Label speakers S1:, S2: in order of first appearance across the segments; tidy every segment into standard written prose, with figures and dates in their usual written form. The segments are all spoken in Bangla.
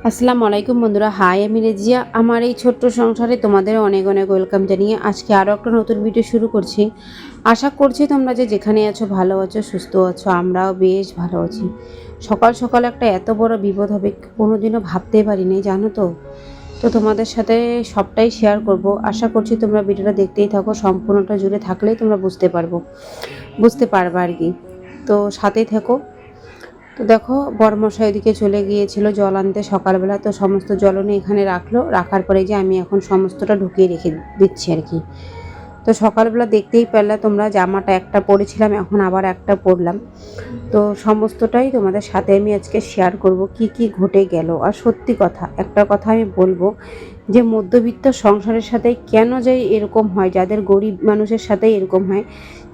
S1: আসসালামু আলাইকুম বন্ধুরা, হাই আমি রেজিয়া। আমার এই ছোট্ট সংসারে তোমাদের অনেক অনেক ওয়েলকাম জানিয়ে আজকে আরও একটা নতুন ভিডিও শুরু করছি। আশা করছি তোমরা যে যেখানে আছো ভালো আছো, সুস্থ আছো। আমরাও বেশ ভালো আছি। সকাল সকাল একটা এত বড় বিপদ হবে কোনোদিনও ভাবতেই পারিনি, জানো তো। তো তোমাদের সাথে সবটাই শেয়ার করব। আশা করছি তোমরা ভিডিওটা দেখতেই থাকো, সম্পূর্ণটা জুড়ে থাকলেই তোমরা বুঝতে পারবে আর কি। তো সাথেই থেকো। তো দেখো, বড়মশাই ওদিকে চলে গিয়েছিল জল আনতে সকালবেলা, তো সমস্ত জল উনি এখানে রাখার পরে যে আমি এখন সমস্তটা ঢুকিয়ে রেখে দিচ্ছি আর কি। তো সকালবেলা দেখতেই পেলে তোমরা, জামাটা একটা পরেছিলাম, এখন আবার একটা পরলাম। তো সমস্তটাই তোমাদের সাথে আমি আজকে শেয়ার করব কি কি ঘটে গেল। আর সত্যি কথা, একটা কথা আমি বলবো যে মধ্যবিত্ত সংসারের সাথে কেন যে এরকম হয়, যাদের গরিব মানুষের সাথেই এরকম হয়,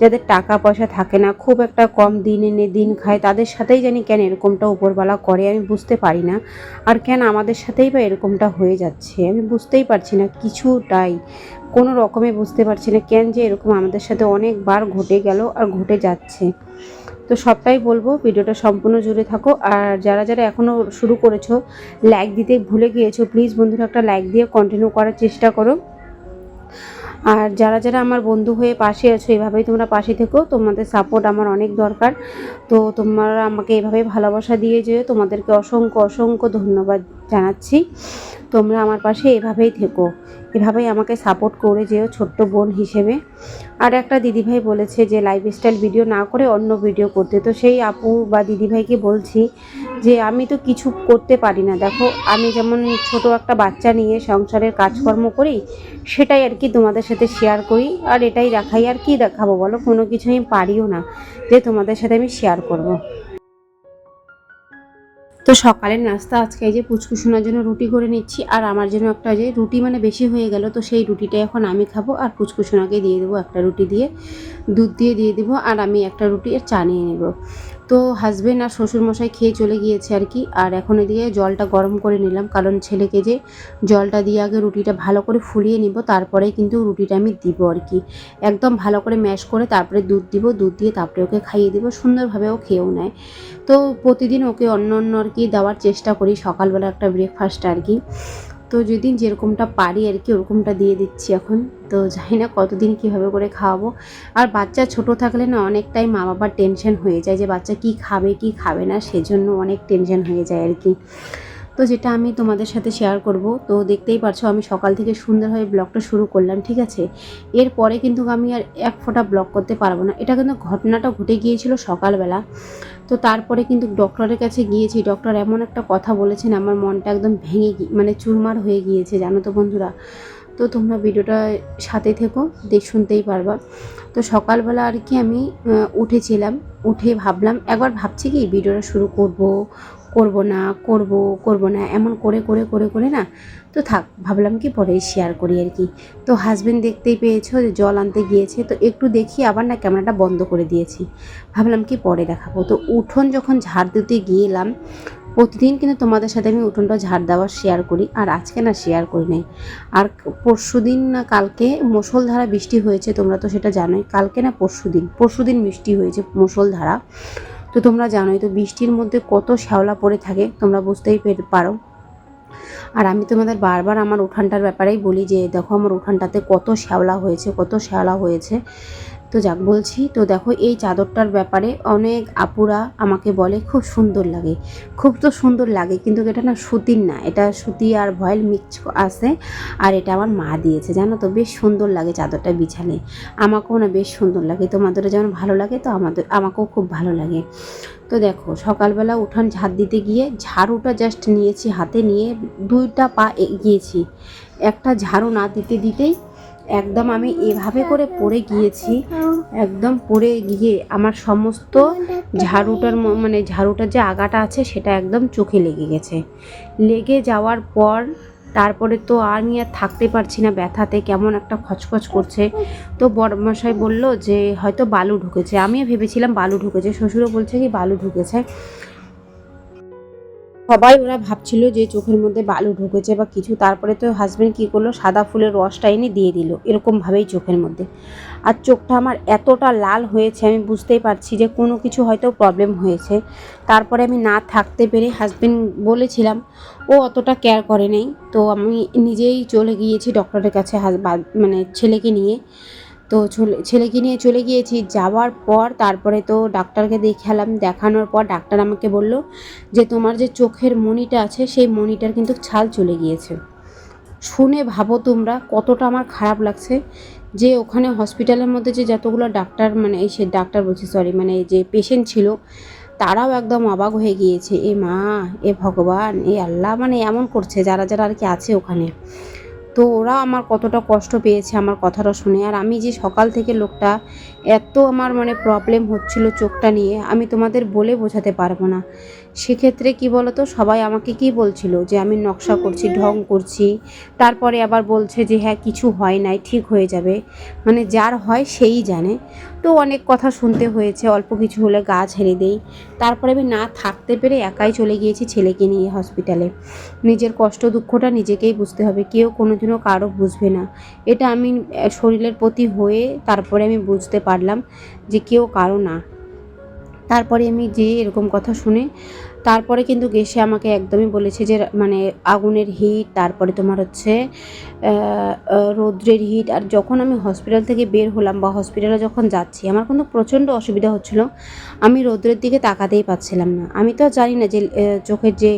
S1: যাদের টাকা পয়সা থাকে না, খুব একটা কম দিন এনে দিন খায়, তাদের সাথেই জানি কেন এরকমটা উপরওয়ালা করে, আমি বুঝতে পারি না। আর কেন আমাদের সাথেই বা এরকমটা হয়ে যাচ্ছে আমি বুঝতেই পারছি না, কিছুটাই কোনো রকমে বুঝতে পারছি না কেন যে এরকম আমাদের সাথে অনেকবার ঘটে গেল আর ঘটে যাচ্ছে। তো সবটাই বলবো, ভিডিওটা সম্পূর্ণ জুড়ে থাকো। আর যারা যারা এখনও শুরু করেছো, লাইক দিতে ভুলে গিয়েছো, প্লিজ বন্ধুরা একটা লাইক দিয়ে কন্টিনিউ করার চেষ্টা করো। আর যারা যারা আমার বন্ধু হয়ে পাশে আছো, এভাবেই তোমরা পাশে থেকো, তোমাদের সাপোর্ট আমার অনেক দরকার। তো তোমরা আমাকে এভাবে ভালোবাসা দিয়ে যেও, তোমাদেরকে অসংখ্য অসংখ্য ধন্যবাদ জানাচ্ছি। তোমরা আমার পাশে এভাবেই থেকো, এভাবেই আমাকে সাপোর্ট করে যেও ছোট্ট বোন হিসেবে। আর একটা দিদিভাই বলেছে যে লাইফস্টাইল ভিডিও না করে অন্য ভিডিও করতে, তো সেই আপু বা দিদিভাইকে বলছি যে আমি তো কিছু করতে পারি না। দেখো, আমি যেমন ছোট একটা বাচ্চা নিয়ে সংসারের কাজকর্ম করি, সেটাই আর কি তোমাদের সাথে শেয়ার করি, আর এটাই দেখাই। আর কি দেখাবো বলো, কোনো কিছু আমি পারিও না যে তোমাদের সাথে আমি শেয়ার করব। তো সকালের নাস্তা আজকে এই যে পুচকুসোনার জন্য রুটি করে নিচ্ছি, আর আমার জন্য একটা, যে রুটি মানে বেশি হয়ে গেল, তো সেই রুটিটা এখন আমি খাবো, আর পুচকুসোনাকে দিয়ে দেবো একটা রুটি দিয়ে, দুধ দিয়ে দেবো, আর আমি একটা রুটি আর চা নিয়ে নেব। তো হাজবেন্ড আর শ্বশুরমশাই খেয়ে চলে গিয়েছে আর কি। আর এখন এদিকে জলটা গরম করে নিলাম, কারণ ছেলেকে যে জলটা দিয়ে আগে রুটিটা ভালো করে ফুলিয়ে নিব, তারপরে কিন্তু রুটিটা আমি দিব আর কি। একদম ভালো করে ম্যাশ করে তারপরে দুধ দিব, দুধ দিয়ে তারপরে ওকে খাইয়ে দিব, সুন্দরভাবে ও খেয়েও নেয়। তো প্রতিদিন ওকে অন্য অন্য আর কি দেওয়ার চেষ্টা করি, সকালবেলা একটা ব্রেকফাস্ট আর কি। তো যেদিন যেরকমটা পারি আর কি ওরকমটা দিয়ে দিচ্ছি এখন। তো জানি না কতদিন কীভাবে করে খাওয়াবো। আর বাচ্চা ছোট থাকলে না অনেকটাই মা বাবার টেনশন হয়ে যায় যে বাচ্চা কি খাবে কি খাবে না, সেজন্য অনেক টেনশন হয়ে যায় আর কি। তো যেটা আমি তোমাদের সাথে শেয়ার করব, তো দেখতেই পারছো আমি সকাল থেকে সুন্দরভাবে ব্লগটা শুরু করলাম, ঠিক আছে। এরপরে কিন্তু আমি আর এক ফোঁটা ব্লগ করতে পারবো না। এটা কিন্তু ঘটনাটা ঘটে গিয়েছিল সকালবেলা। তো তারপরে কিন্তু ডক্টরের কাছে গিয়েছি, ডক্টর এমন একটা কথা বলেছেন, আমার মনটা একদম ভেঙে মানে চুরমার হয়ে গিয়েছে, জানো তো বন্ধুরা। তো তোমরা ভিডিওটা সাথে থেকো, শুনতেই পারবা। তো সকালবেলা আর কি আমি উঠেছিলাম, উঠে ভাবলাম, একবার ভাবছি কি ভিডিওটা শুরু করব না এমন করে করে করে করে না, তো থাক, ভাবলাম কি পরে শেয়ার করি আর কি। তো হাজবেন্ড দেখতেই পেয়েছো যে জল আনতে গিয়েছে, তো একটু দেখি আবার না ক্যামেরাটা বন্ধ করে দিয়েছি, ভাবলাম কি পরে দেখাবো। তো উঠোন যখন ঝাড় দিতে গিয়েলাম, প্রতিদিন কিন্তু তোমাদের সাথে আমি উঠোনটা ঝাড় দেওয়া শেয়ার করি, আর আজকে না শেয়ার করি নাই। আর পরশুদিন না কালকে মুষলধারা বৃষ্টি হয়েছে, তোমরা তো সেটা জানোই। কালকে না পরশুদিন বৃষ্টি হয়েছে মুষলধারা। তো তোমরা জানোই তো বৃষ্টির মধ্যে কত শ্যাওলা পড়ে থাকে, তোমরা বুঝতেই পারো। আর আমি তোমাদের বারবার আমার উঠানটার ব্যাপারেই বলি যে দেখো আমার উঠানটাতে কত শ্যাওলা হয়েছে। তো যাক বলছি, তো দেখো এই চাদরটার ব্যাপারে অনেক আপুরা আমাকে বলে খুব সুন্দর লাগে, খুব তো সুন্দর লাগে, কিন্তু এটা না সুতির না, এটা সুতি আর ভয়েল মিক্স আছে। আর এটা আমার মা দিয়েছে, জানো তো, বেশ সুন্দর লাগে চাদরটা বিছালে, আমাকেও না বেশ সুন্দর লাগে। তোমাদেরও যেমন ভালো লাগে, তো আমাকেও খুব ভালো লাগে। তো দেখো সকালবেলা উঠান ঝাড় দিতে গিয়ে ঝাড়ুটা জাস্ট নিয়েছি হাতে, নিয়ে দুইটা পা এগিয়েছি, একটা ঝাড়ু না দিতে দিতেই একদম আমি এভাবে করে পড়ে গিয়েছি। একদম পড়ে গিয়ে আমার সমস্ত ঝাড়ুটার যে আগাটা আছে সেটা একদম চোখে লেগে যাওয়ার পর তারপরে তো আমি আর থাকতে পারছি না, ব্যথাতে কেমন একটা খচখচ করছে। তো বড়মশাই বলল যে হয়তো বালু ঢুকেছে, আমিও ভেবেছিলাম বালু ঢুকেছে, শ্বশুরও বলছে কি বালু ঢুকেছে। সবাই ওরা ভাবছিল যে চোখের মধ্যে বালু ঢুকেছে বা কিছু। তারপরে তো হাজব্যান্ড কী করলো, সাদা ফুলের রসটা এনে দিয়ে দিল এরকমভাবেই চোখের মধ্যে। আর চোখটা আমার এতটা লাল হয়েছে, আমি বুঝতেই পারছি যে কোনো কিছু হয়তো প্রবলেম হয়েছে। তারপরে আমি না থাকতে পেরে হাজব্যান্ড বলেছিলাম, ও অতটা কেয়ার করে নেই, তো আমি নিজেই চলে গিয়েছি ডক্টরের কাছে, মানে ছেলেকে নিয়ে। তো ছেলেকে নিয়ে চলে গিয়েছি। যাওয়ার পর তারপরে তো ডাক্তারকে দেখালাম। দেখানোর পর ডাক্তার আমাকে বলল যে তোমার যে চোখের মণিটা আছে সেই মণিটার কিন্তু ছাল চলে গিয়েছে। শুনে ভাবো তোমরা কতটা আমার খারাপ লাগছে, যে ওখানে হসপিটালের মধ্যে যে যতগুলো ডাক্তার, মানে এই সে ডাক্তার বলছি সরি, মানে যে পেশেন্ট ছিল তারাও একদম অবাক হয়ে গিয়েছে। এ মা, এ ভগবান, এ আল্লাহ, মানে এমন করছে যারা যারা আর কি আছে ওখানে। তো ওরা আমার কতটা কষ্ট পেয়েছে আমার কথাটা শুনে। আর আমি যে সকাল থেকে লোকটা এত আমার মানে প্রবলেম হচ্ছিল চোখটা নিয়ে, আমি তোমাদের বলে বোঝাতে পারবো না। সেক্ষেত্রে কি বলো তো, সবাই আমাকে কি বলছিল যে আমি নকশা করছি, ঢং করছি। তারপরে আবার বলছে যে হ্যাঁ কিছু হয় নাই, ঠিক হয়ে যাবে। মানে যার হয় সেই জানে। তো অনেক কথা শুনতে হয়েছে, অল্প কিছু হলে গা ছেড়ে দেই। তারপরে আমি না থাকতে পেরে একাই চলে গিয়েছি ছেলেকে নিয়ে হসপিটালে। নিজের কষ্ট দুঃখটা নিজেকেই বুঝতে হবে, কেউ কোনোদিনও কারো বুঝবে না। এটা আমি শরীরের প্রতি হয়ে তারপরে আমি বুঝতে পারলাম যে কেউ কারো না। তারপরে আমি যে এরকম কথা শুনে তারপরে কিন্তু এসে আমাকে একদমই বলেছে যে মানে আগুনের হিট, তারপরে তোমার হচ্ছে রৌদ্রের হিট। আর যখন আমি হসপিটাল থেকে বের হলাম বা হসপিটালে যখন যাচ্ছি, আমার কিন্তু প্রচণ্ড অসুবিধা হচ্ছিল। আমি রৌদ্রের দিকে তাকাতেই পাচ্ছিলাম না। আমি তো জানি না যে চোখের যে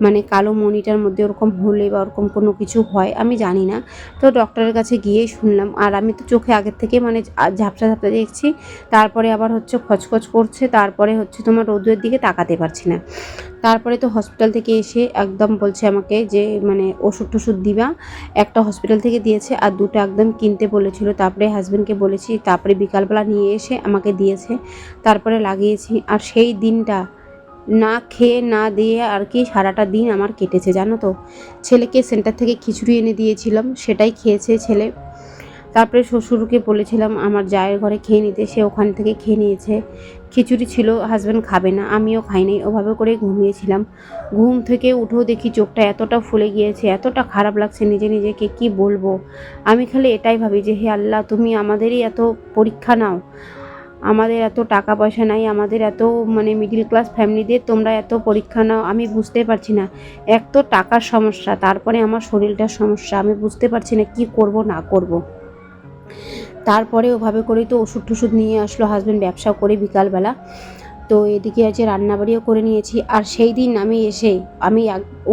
S1: মানে কালো মণিটার মধ্যে ওরকম হলে বা ওরকম কোনো কিছু হয়, আমি জানি না। তো ডক্টরের কাছে গিয়েই শুনলাম। আর আমি তো চোখে আগের থেকে মানে ঝাপসা ঝাপসা দেখছি, তারপরে আবার হচ্ছে খচখচ করছে, তারপরে হচ্ছে তোমার রৌদ্রের দিকে তাকাতে পারছি না। তারপরে তো হসপিটাল থেকে এসে একদম বলছে আমাকে যে মানে ওষুধ টষুধ দিবা। একটা হসপিটাল থেকে দিয়েছে আর দুটো একদম কিনতে বলেছিল। তারপরে হাজব্যান্ডকে বলেছি, তারপরে বিকালবেলা নিয়ে এসে আমাকে দিয়েছে, তারপরে লাগিয়েছি। আর সেই দিনটা না খেয়ে না দিয়ে আর কি সারাটা দিন আমার কেটেছে জানো তো। ছেলেকে সেন্টার থেকে খিচুড়ি এনে দিয়েছিলাম, সেটাই খেয়েছে ছেলে। তারপরে শ্বশুরকে বলেছিলাম আমার জায়ের ঘরে খেয়ে নিতে, সে ওখান থেকে খেয়ে নিয়েছে। খিচুড়ি ছিল, হাজব্যান্ড খাবে না, আমিও খাই নাই, ওভাবে করে ঘুমিয়েছিলাম। ঘুম থেকে উঠেও দেখি চোখটা এতটা ফুলে গিয়েছে, এতটা খারাপ লাগছে নিজে নিজেকে, কি বলবো। আমি খালি এটাই ভাবি যে হে আল্লাহ, তুমি আমাদেরই এত পরীক্ষা নাও। আমাদের এত টাকা পয়সা নাই, আমাদের এত মানে মিডিল ক্লাস ফ্যামিলিদের তোমরা এত পরীক্ষা নাও। আমি বুঝতে পারছি না। এক তো টাকার সমস্যা, তারপরে আমার শরীরটার সমস্যা, আমি বুঝতে পারছি না কি করব না করব। তারপরে ওভাবে করেই তো ওষুধ টষুধ নিয়ে আসলো হাজব্যান্ড ব্যবসা করে বিকালবেলা। তো এদিকে আছে রান্নাবাড়িও করে নিয়েছি। আর সেই দিন আমি এসে আমি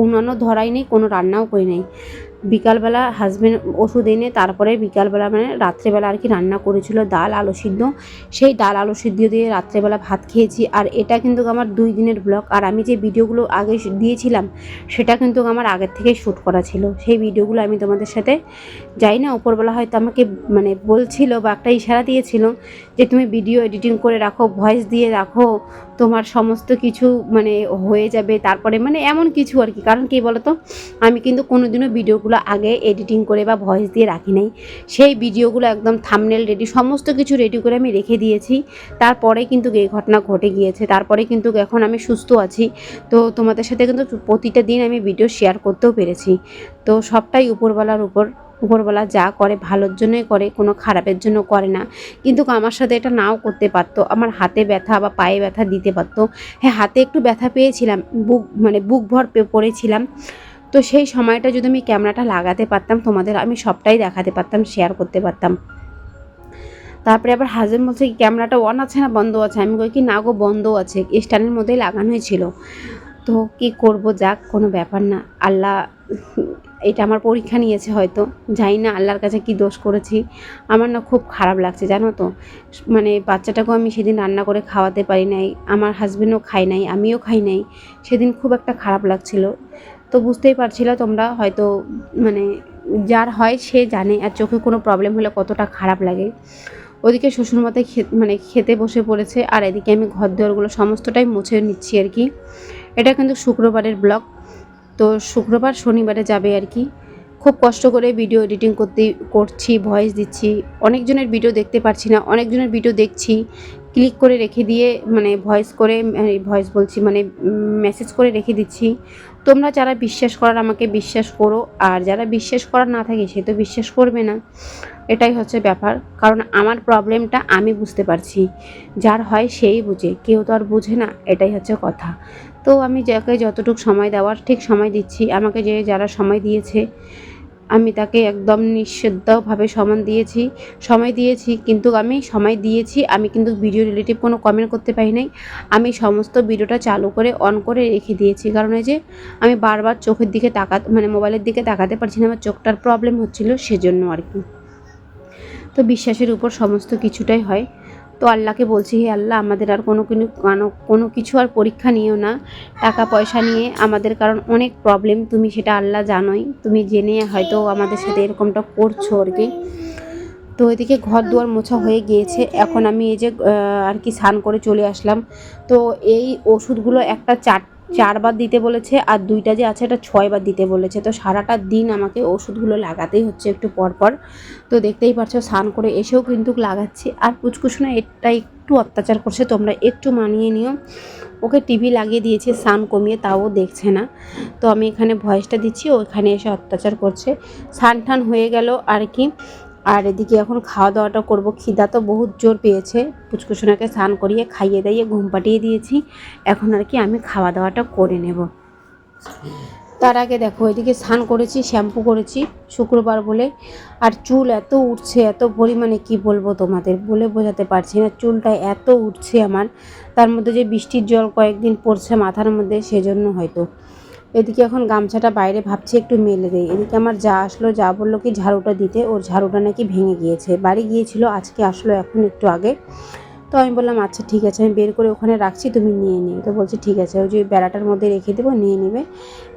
S1: অন্যান্য ধরাই নেই, কোনো রান্নাও করি নাই। বিকালবেলা হাজব্যান্ড ওষুধ এনে তারপরে বিকালবেলা মানে রাত্রেবেলা আর কি রান্না করেছিল ডাল আলু সিদ্ধ। সেই ডাল আলু সিদ্ধ দিয়ে রাত্রেবেলা ভাত খেয়েছি। আর এটা কিন্তু আমার 2 দিনের ব্লগ। আর আমি যে ভিডিওগুলো আগে দিয়েছিলাম সেটা কিন্তু আমার আগের থেকেই শ্যুট করা ছিল। সেই ভিডিওগুলো আমি তোমাদের সাথে যাই না, উপরবেলা হয়তো আমাকে মানে বলছিল বা একটা ইশারা দিয়েছিল যে তুমি ভিডিও এডিটিং করে রাখো, ভয়েস দিয়ে রাখো, তোমার সমস্ত কিছু মানে হয়ে যাবে। তারপরে মানে এমন কিছু আর কি। কারণ কী বলো তো, আমি কিন্তু কোনোদিনও ভিডিওগুলো আগে এডিটিং করে বা ভয়েস দিয়ে রাখি নাই। সেই ভিডিওগুলো একদম থাম্বনেল রেডি, সমস্ত কিছু রেডি করে আমি রেখে দিয়েছি। তারপরে কিন্তু এই ঘটনা ঘটে গিয়েছে। তারপরে কিন্তু এখন আমি সুস্থ আছি। তো তোমাদের সাথে কিন্তু প্রতিটা দিন আমি ভিডিও শেয়ার করতেও পেরেছি। তো সবটাই উপরবেলা যা করে ভালোর জন্যই করে, কোনো খারাপের জন্য করে না। কিন্তু আমার সাথে এটা নাও করতে পারতো, আমার হাতে ব্যথা বা পায়ে ব্যথা দিতে পারতো। হ্যাঁ, হাতে একটু ব্যথা পেয়েছিলাম, বুক ভর পড়েছিলাম। তো সেই সময়টা যদি আমি ক্যামেরাটা লাগাতে পারতাম তোমাদের, আমি সবটাই দেখাতে পারতাম, শেয়ার করতে পারতাম। তারপরে আবার হাজব্যান্ড বলছে কি ক্যামেরাটা অন আছে না বন্ধ আছে? আমি কই কি না গো, বন্ধ আছে, স্ট্যান্ডের মধ্যেই লাগানোই ছিল। তো কি করব, যাক কোনো ব্যাপার না। আল্লাহ এটা আমার পরীক্ষা নিয়েছে হয়তো, জানি না আল্লাহর কাছে কি দোষ করেছি। আমার না খুব খারাপ লাগছে জানো তো। মানে বাচ্চাটাকেও আমি সেদিন রান্না করে খাওয়াতে পারি নাই, আমার হাজব্যান্ডও খায় নাই, আমিও খাই নাই। সেদিন খুব একটা খারাপ লাগছিল। তো বুঝতেই পারছিল তোমরা হয়তো, মানে যার হয় সে জানে আর চোখে কোনো প্রবলেম হলে কতটা খারাপ লাগে। ওদিকে শ্বশুরমশাই মানে খেতে বসে পড়েছে, আর এদিকে আমি ঘর দুয়ারগুলো সমস্তটাই মুছে নিচ্ছি আর কি। এটা কিন্তু শুক্রবারের ব্লগ। তো শুক্রবার শনিবারে যাবে আর কি। খুব কষ্ট করে ভিডিও এডিটিং করছি, ভয়েস দিচ্ছি। অনেকজনের ভিডিও দেখতে পারছি না, অনেকজনের ভিডিও দেখছি ক্লিক করে রেখে দিয়ে মানে ভয়েস বলছি মানে মেসেজ করে রেখে দিচ্ছি। তোমরা যারা বিশ্বাস করার আমাকে বিশ্বাস করো, আর যারা বিশ্বাস করার না থাকে সে তো বিশ্বাস করবে না। এটাই হচ্ছে ব্যাপার, কারণ আমার প্রবলেমটা আমি বুঝতে পারছি, যার হয় সেই বুঝে, কেউ তো আর বুঝে না, এটাই হচ্ছে কথা। তো আমি যাকে যতটুকু সময় দেওয়ার ঠিক সময় দিচ্ছি। আমাকে যারা সময় দিয়েছে আমি তাকে একদম নিঃশব্দভাবে সময় দিয়েছি, কিন্তু আমি সময় দিয়েছি, আমি কিন্তু ভিডিও রিলেটিভ কোনো কমেন্ট করতে পারি নাই। আমি সমস্ত ভিডিওটা চালু করে অন করে রেখে দিয়েছি, কারণ এই যে আমি বারবার চোখের দিকে মানে মোবাইলের দিকে তাকাতে পারছি না, আমার চোখটার প্রবলেম হচ্ছিল, সেজন্য আর কি। তো বিশ্বাসের উপর সমস্ত কিছুটাই হয়। তো আল্লাহকে বলছি, হে আল্লাহ, আমাদের আর কোনো কিছু আর পরীক্ষা নিও না টাকা পয়সা নিয়ে আমাদের, কারণ অনেক প্রবলেম, তুমি সেটা আল্লাহ জানোই, তুমি জেনে হয়তো আমাদের সাথে এরকমটা করছো আর কি। তো এদিকে ঘর দুয়ার মোছা হয়ে গিয়েছে, এখন আমি এই যে আর কি স্নান করে চলে আসলাম। তো এই ওষুধগুলো একটা 4বার দিতে বলেছে, আর 2টা যে আছে এটা 6বার দিতে বলেছে। তো সারাটা দিন আমাকে ওষুধগুলো লাগাতেই হচ্ছে একটু পরপর। তো দেখতেই পাচ্ছ স্নান করে এসেও কিন্তু লাগাচ্ছি। আর পুচকুসোনা এটা একটু অত্যাচার করছে, তোমরা একটু মানিয়ে নিও। ওকে টিভি লাগিয়ে দিয়েছে স্নান কমিয়ে, তাও দেখছে না। তো আমি এখানে ভয়েসটা দিচ্ছি, ও এখানে এসে অত্যাচার করছে। স্নান টান হয়ে গেল আর কি। আর এদিকে এখন খাওয়া দাওয়াটা করব, খিদা তো বহুত জোর পেয়েছে। পুচকুসোনাকে স্নান করিয়ে খাইয়ে দাইয়ে ঘুম পাঠিয়ে দিয়েছি, এখন আর কি আমি খাওয়া দাওয়াটা করে নেব। তার আগে দেখো এদিকে স্নান করেছি, শ্যাম্পু করেছি শুক্রবার বলে, আর চুল এত উঠছে এত পরিমাণে, কি বলবো তোমাদের, বলে বোঝাতে পারছি না, চুলটা এত উঠছে আমার। তার মধ্যে যে বৃষ্টির জল কয়েকদিন পড়ছে মাথার মধ্যে, সেজন্য হয়তো। এদিকে এখন গামছাটা বাইরে ভাবছি একটু মেলে দেই। এদিকে আমার যা আসলো, যা বললো কি ঝাড়ুটা দিতে, ওর ঝাড়ুটা নাকি ভেঙে গিয়েছে, বাড়ি গিয়েছিল আজকে, আসলো এখন একটু আগে। তো আমি বললাম আচ্ছা ঠিক আছে, আমি বের করে ওখানে রাখছি, তুমি নিয়ে নিও। তো বলছি ঠিক আছে, ওই যে বেড়াটার মধ্যে রেখে দেবো, নিয়ে নেবে।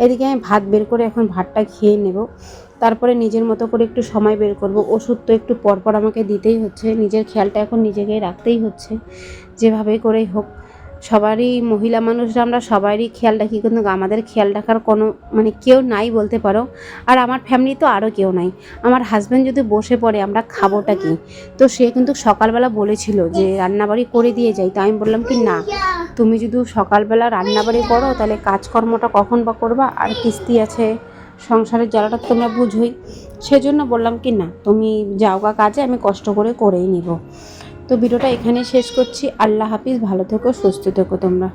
S1: এদিকে আমি ভাত বের করে এখন ভাতটা খেয়ে নেব, তারপরে নিজের মতো করে একটু সময় বের করব। ওষুধ তো একটু পরপর আমাকে দিতেই হচ্ছে, নিজের খেয়ালটা এখন নিজেকে রাখতেই হচ্ছে, যেভাবে করেই হোক। সবারই মহিলা মানুষরা আমরা সবারই খেয়াল রাখি, কিন্তু আমাদের খেয়াল রাখার কোনো মানে কেউ নাই বলতে পারো। আর আমার ফ্যামিলি তো আরও কেউ নাই। আমার হাজব্যান্ড যদি বসে পড়ে আমরা খাবোটা কি, তো সে কিন্তু সকালবেলা বলেছিল যে রান্নাবাড়ি করে দিয়ে যাই। তো আমি বললাম কি না, তুমি যদি সকালবেলা রান্নাবাড়ি করো তাহলে কাজকর্মটা কখন বা করবা, আর কিস্তি আছে, সংসারের জ্বালাটা তো তোমরা বুঝোই। সেজন্য বললাম কি না, তুমি যাওগা কাজে, আমি কষ্ট করে করেই নিব। তো ভিডিওটা এখানে শেষ করছি। আল্লাহ হাফিজ, ভালো থেকো, সুস্থ থেকো তোমরা।